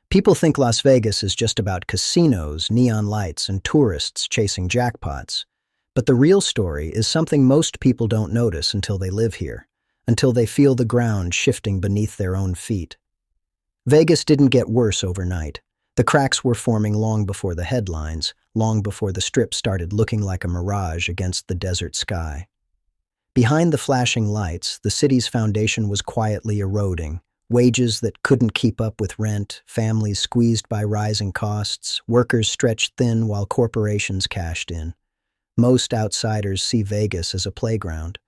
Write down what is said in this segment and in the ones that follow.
People think Las Vegas is just about casinos, neon lights, and tourists chasing jackpots. But the real story is something most people don't notice until they live here, until they feel the ground shifting beneath their own feet. Vegas didn't get worse overnight. The cracks were forming long before the headlines, long before the Strip started looking like a mirage against the desert sky. Behind the flashing lights, the city's foundation was quietly eroding. Wages that couldn't keep up with rent, families squeezed by rising costs, workers stretched thin while corporations cashed in. Most outsiders see Vegas as a playground.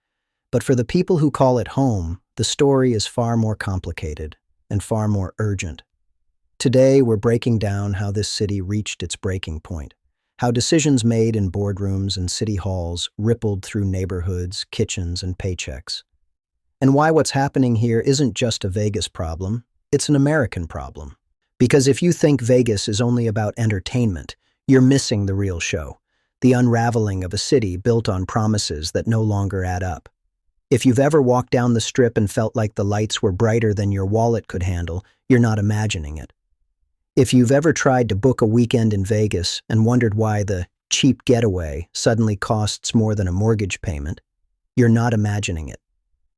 But for the people who call it home, the story is far more complicated and far more urgent. Today, we're breaking down how this city reached its breaking point, how decisions made in boardrooms and city halls rippled through neighborhoods, kitchens, and paychecks. And why what's happening here isn't just a Vegas problem, it's an American problem. Because if you think Vegas is only about entertainment, you're missing the real show, the unraveling of a city built on promises that no longer add up. If you've ever walked down the Strip and felt like the lights were brighter than your wallet could handle, you're not imagining it. If you've ever tried to book a weekend in Vegas and wondered why the cheap getaway suddenly costs more than a mortgage payment, you're not imagining it.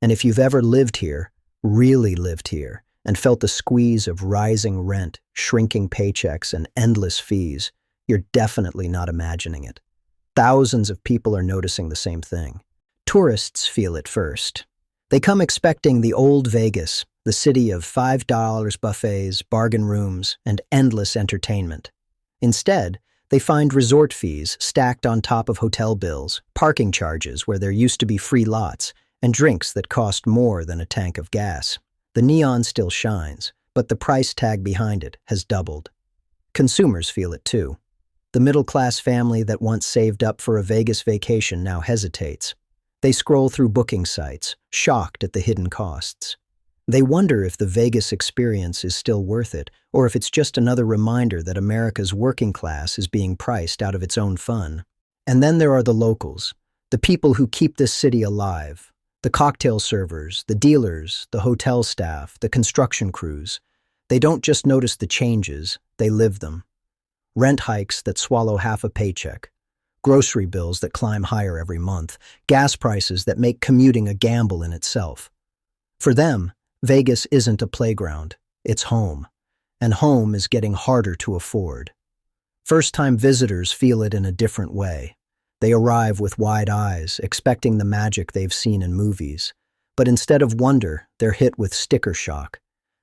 And if you've ever lived here, really lived here, and felt the squeeze of rising rent, shrinking paychecks, and endless fees, you're definitely not imagining it. Thousands of people are noticing the same thing. Tourists feel it first. They come expecting the old Vegas, the city of $5 buffets, bargain rooms, and endless entertainment. Instead, they find resort fees stacked on top of hotel bills, parking charges where there used to be free lots, and drinks that cost more than a tank of gas. The neon still shines, but the price tag behind it has doubled. Consumers feel it too. The middle-class family that once saved up for a Vegas vacation now hesitates. They scroll through booking sites, shocked at the hidden costs. They wonder if the Vegas experience is still worth it, or if it's just another reminder that America's working class is being priced out of its own fun. And then there are the locals, the people who keep this city alive. The cocktail servers, the dealers, the hotel staff, the construction crews. They don't just notice the changes, they live them. Rent hikes that swallow half a paycheck. Grocery bills that climb higher every month. Gas prices that make commuting a gamble in itself. For them, Vegas isn't a playground, it's home. And home is getting harder to afford. First-time visitors feel it in a different way. They arrive with wide eyes, expecting the magic they've seen in movies. But instead of wonder, they're hit with sticker shock.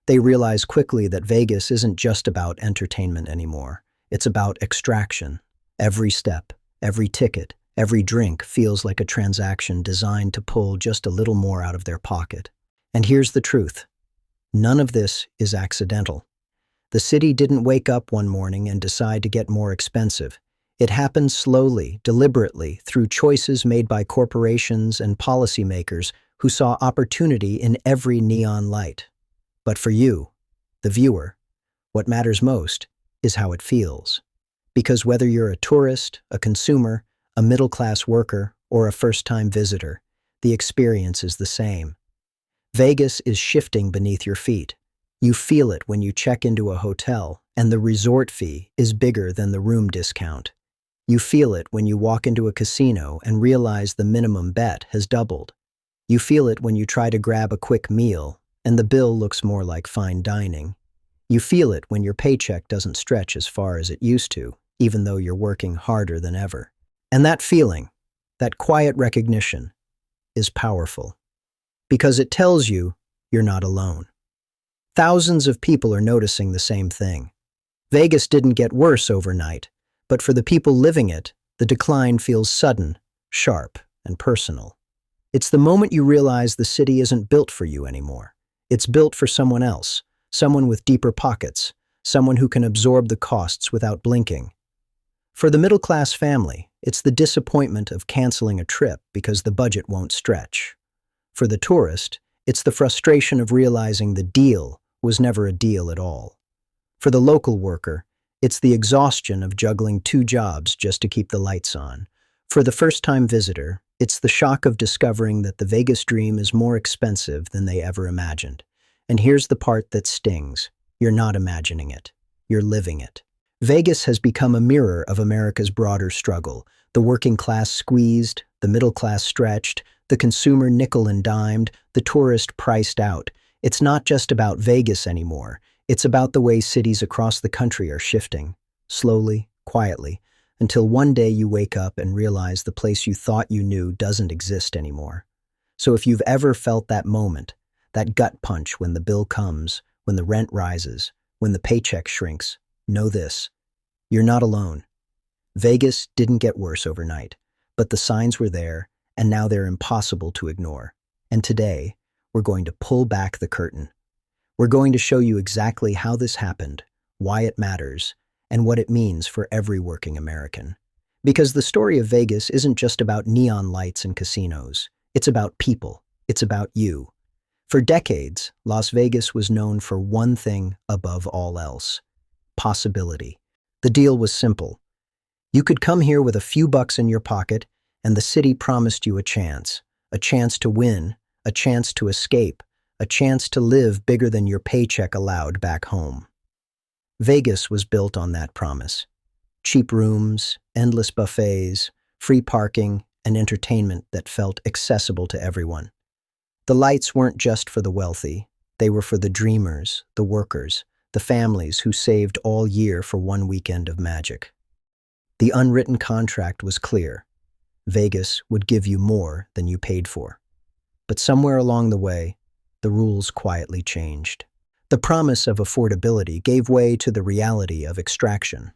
They realize quickly that Vegas isn't just about entertainment anymore. It's about extraction. Every step, every ticket, every drink feels like a transaction designed to pull just a little more out of their pocket. And here's the truth. None of this is accidental. The city didn't wake up one morning and decide to get more expensive. It happened slowly, deliberately, through choices made by corporations and policymakers who saw opportunity in every neon light. But for you, the viewer, what matters most is how it feels. Because whether you're a tourist, a consumer, a middle-class worker, or a first-time visitor, the experience is the same. Vegas is shifting beneath your feet. You feel it when you check into a hotel, and the resort fee is bigger than the room discount. You feel it when you walk into a casino and realize the minimum bet has doubled. You feel it when you try to grab a quick meal and the bill looks more like fine dining. You feel it when your paycheck doesn't stretch as far as it used to, even though you're working harder than ever. And that feeling, that quiet recognition, is powerful. Because it tells you you're not alone. Thousands of people are noticing the same thing. Vegas didn't get worse overnight. But for the people living it, the decline feels sudden, sharp, and personal. It's the moment you realize the city isn't built for you anymore. It's built for someone else, someone with deeper pockets, someone who can absorb the costs without blinking. For the middle-class family, it's the disappointment of canceling a trip because the budget won't stretch. For the tourist, it's the frustration of realizing the deal was never a deal at all. For the local worker, it's the exhaustion of juggling 2 jobs just to keep the lights on. For the first-time visitor, it's the shock of discovering that the Vegas dream is more expensive than they ever imagined. And here's the part that stings. You're not imagining it. you're living it. Vegas has become a mirror of America's broader struggle. The working class squeezed, the middle class stretched, the consumer nickel and dimed, the tourist priced out. It's not just about Vegas anymore. It's about the way cities across the country are shifting, slowly, quietly, until one day you wake up and realize the place you thought you knew doesn't exist anymore. So if you've ever felt that moment, that gut punch when the bill comes, when the rent rises, when the paycheck shrinks, know this: you're not alone. Vegas didn't get worse overnight, but the signs were there, and now they're impossible to ignore. And today, we're going to pull back the curtain. We're going to show you exactly how this happened, why it matters, and what it means for every working American. Because the story of Vegas isn't just about neon lights and casinos. It's about people. It's about you. For decades, Las Vegas was known for one thing above all else: possibility. The deal was simple. You could come here with a few bucks in your pocket, and the city promised you a chance to win, a chance to escape, a chance to live bigger than your paycheck allowed back home. Vegas was built on that promise. Cheap rooms, endless buffets, free parking, and entertainment that felt accessible to everyone. The lights weren't just for the wealthy. They were for the dreamers, the workers, the families who saved all year for one weekend of magic. The unwritten contract was clear. Vegas would give you more than you paid for. But somewhere along the way, the rules quietly changed. The promise of affordability gave way to the reality of extraction.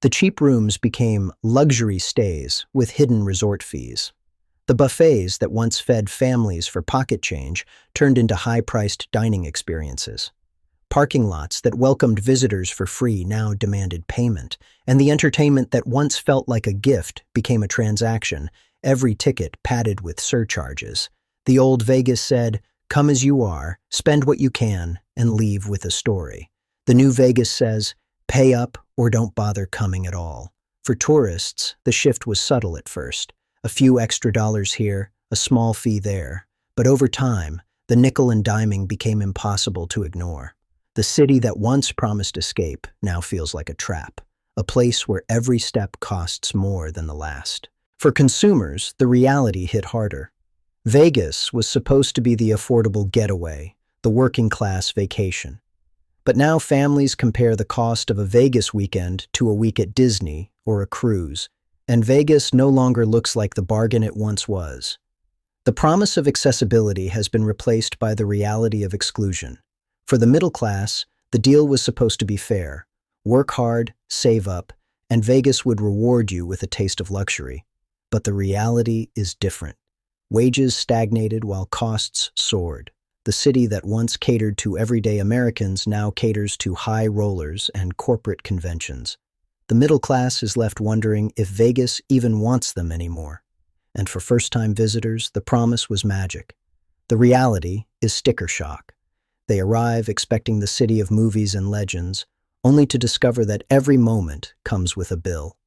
The cheap rooms became luxury stays with hidden resort fees. The buffets that once fed families for pocket change turned into high-priced dining experiences. Parking lots that welcomed visitors for free now demanded payment, and the entertainment that once felt like a gift became a transaction, every ticket padded with surcharges. The old Vegas said, "Come as you are, spend what you can, and leave with a story." The new Vegas says, "Pay up or don't bother coming at all." For tourists, the shift was subtle at first. A few extra dollars here, a small fee there. But over time, the nickel and diming became impossible to ignore. The city that once promised escape now feels like a trap, a place where every step costs more than the last. For consumers, the reality hit harder. Vegas was supposed to be the affordable getaway, the working-class vacation. But now families compare the cost of a Vegas weekend to a week at Disney or a cruise, and Vegas no longer looks like the bargain it once was. The promise of accessibility has been replaced by the reality of exclusion. For the middle class, the deal was supposed to be fair. Work hard, save up, and Vegas would reward you with a taste of luxury. But the reality is different. Wages stagnated while costs soared. The city that once catered to everyday Americans now caters to high rollers and corporate conventions. The middle class is left wondering if Vegas even wants them anymore. And for first-time visitors, the promise was magic. The reality is sticker shock. They arrive expecting the city of movies and legends, only to discover that every moment comes with a bill.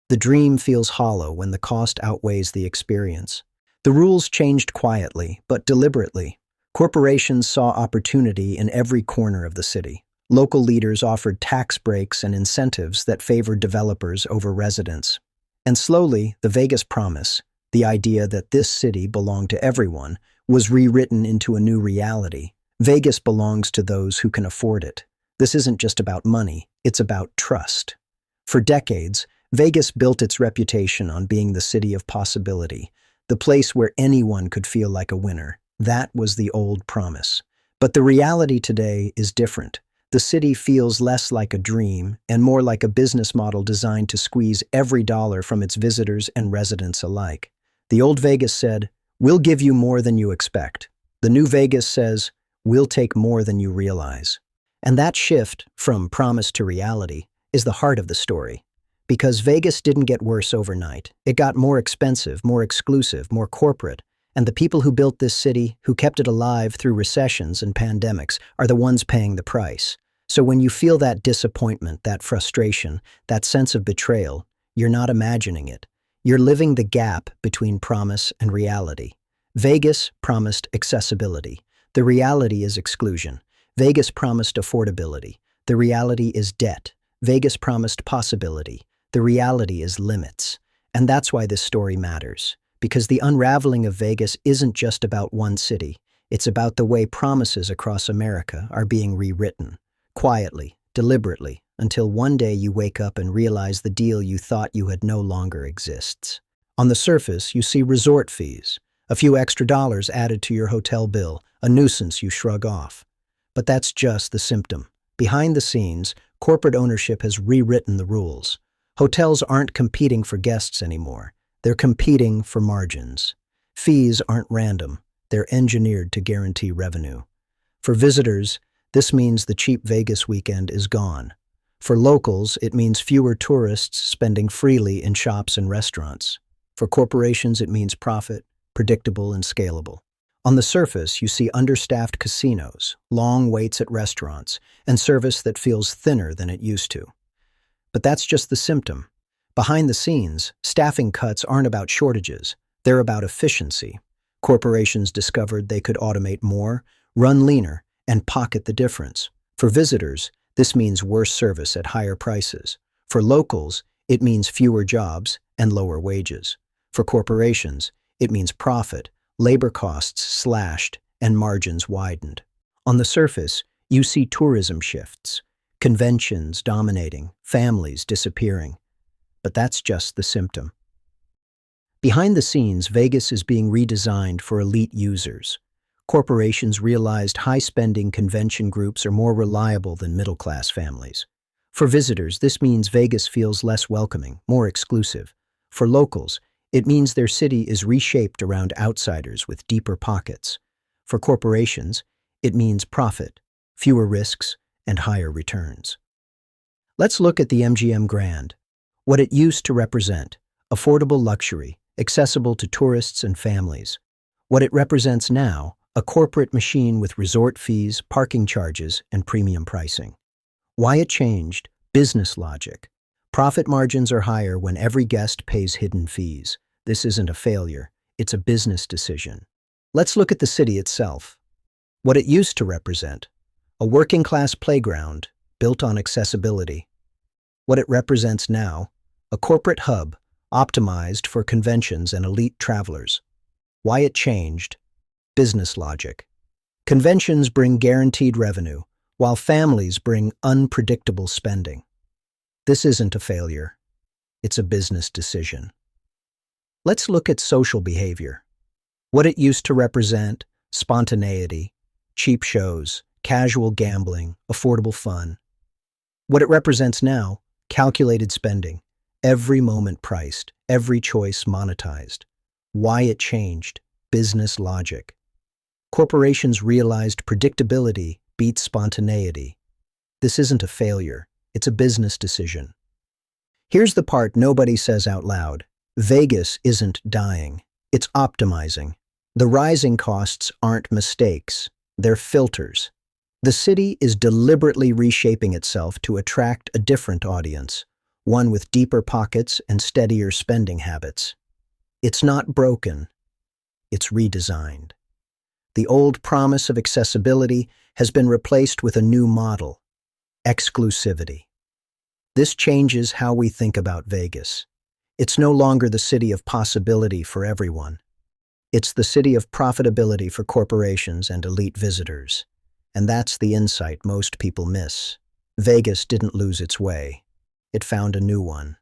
The dream feels hollow when the cost outweighs the experience. The rules changed quietly, but deliberately. Corporations saw opportunity in every corner of the city. Local leaders offered tax breaks and incentives that favored developers over residents. And slowly, the Vegas promise, the idea that this city belonged to everyone, was rewritten into a new reality. Vegas belongs to those who can afford it. This isn't just about money, it's about trust. For decades, Vegas built its reputation on being the city of possibility, the place where anyone could feel like a winner. That was the old promise. But the reality today is different. The city feels less like a dream and more like a business model designed to squeeze every dollar from its visitors and residents alike. The old Vegas said, "We'll give you more than you expect." The new Vegas says, "We'll take more than you realize." And that shift from promise to reality is the heart of the story. Because Vegas didn't get worse overnight. It got more expensive, more exclusive, more corporate. And the people who built this city, who kept it alive through recessions and pandemics, are the ones paying the price. So when you feel that disappointment, that frustration, that sense of betrayal, you're not imagining it. You're living the gap between promise and reality. Vegas promised accessibility. The reality is exclusion. Vegas promised affordability. The reality is debt. Vegas promised possibility. The reality is limits. And that's why this story matters. Because the unraveling of Vegas isn't just about one city. It's about the way promises across America are being rewritten. Quietly, deliberately, until one day you wake up and realize the deal you thought you had no longer exists. On the surface, you see resort fees. A few extra dollars added to your hotel bill, a nuisance you shrug off. But that's just the symptom. Behind the scenes, corporate ownership has rewritten the rules. Hotels aren't competing for guests anymore. They're competing for margins. Fees aren't random. They're engineered to guarantee revenue. For visitors, this means the cheap Vegas weekend is gone. For locals, it means fewer tourists spending freely in shops and restaurants. For corporations, it means profit, predictable and scalable. On the surface, you see understaffed casinos, long waits at restaurants, and service that feels thinner than it used to. But that's just the symptom. Behind the scenes, staffing cuts aren't about shortages. They're about efficiency. Corporations discovered they could automate more, run leaner, and pocket the difference. For visitors, this means worse service at higher prices. For locals, it means fewer jobs and lower wages. For corporations, it means profit, labor costs slashed, and margins widened. On the surface, you see tourism shifts, conventions dominating, families disappearing. But that's just the symptom. Behind the scenes, Vegas is being redesigned for elite users. Corporations realized high-spending convention groups are more reliable than middle-class families. For visitors, this means Vegas feels less welcoming, more exclusive. For locals, it means their city is reshaped around outsiders with deeper pockets. For corporations, it means profit, fewer risks, and higher returns. Let's look at the MGM Grand. What it used to represent: affordable luxury, accessible to tourists and families. What it represents now: a corporate machine with resort fees, parking charges, and premium pricing. Why it changed: business logic. Profit margins are higher when every guest pays hidden fees. This isn't a failure, it's a business decision. Let's look at the city itself. What it used to represent: a working-class playground built on accessibility. What it represents now: a corporate hub optimized for conventions and elite travelers. Why it changed: business logic. Conventions bring guaranteed revenue, while families bring unpredictable spending. This isn't a failure, it's a business decision. Let's look at social behavior. What it used to represent: spontaneity, cheap shows, casual gambling, affordable fun. What it represents now: calculated spending, every moment priced, every choice monetized. Why it changed: business logic. Corporations realized predictability beats spontaneity. This isn't a failure, it's a business decision. Here's the part nobody says out loud: Vegas isn't dying, it's optimizing. The rising costs aren't mistakes, they're filters. The city is deliberately reshaping itself to attract a different audience, one with deeper pockets and steadier spending habits. It's not broken, it's redesigned. The old promise of accessibility has been replaced with a new model: exclusivity. This changes how we think about Vegas. It's no longer the city of possibility for everyone. It's the city of profitability for corporations and elite visitors. And that's the insight most people miss. Vegas didn't lose its way. It found a new one.